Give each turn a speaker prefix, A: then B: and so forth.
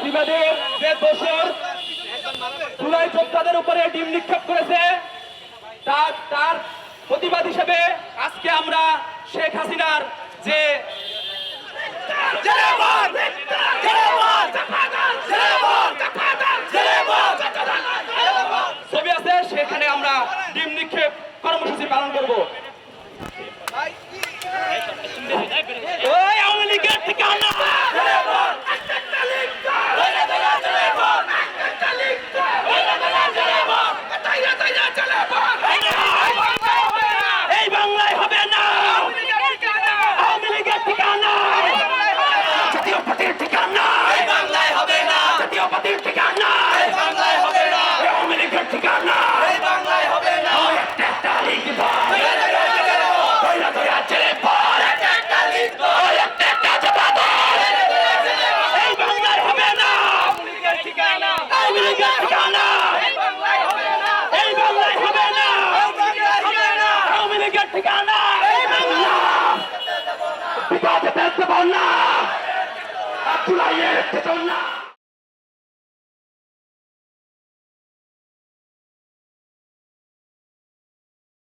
A: ফ্যাসিবাদের যে দোসর জুলাই যোদ্ধাদের উপরে ডিম নিক্ষেপ করেছে তার প্রতিবাদ হিসেবে আজকে আমরা শেখ হাসিনার যে ছবি আছে সেখানে আমরা ডিম নিক্ষেপ কর্মসূচি পালন করব। আওয়ামী লীগের ঠিকানা এই বাংলায় হবে না। আওয়ামী লীগের ঠিকানা জাতীয় পার্টির ঠিকানা এই বাংলায় হবে না। জাতীয় পার্টির ঠিকানা এই বাংলায় হবে না। আওয়ামী লীগের ঠিকানা এই বাংলায় হবে না। একটা লীগ ঠিকানা এই বাংলা বিপদে ফেলতে পার না। জুলাইয়ের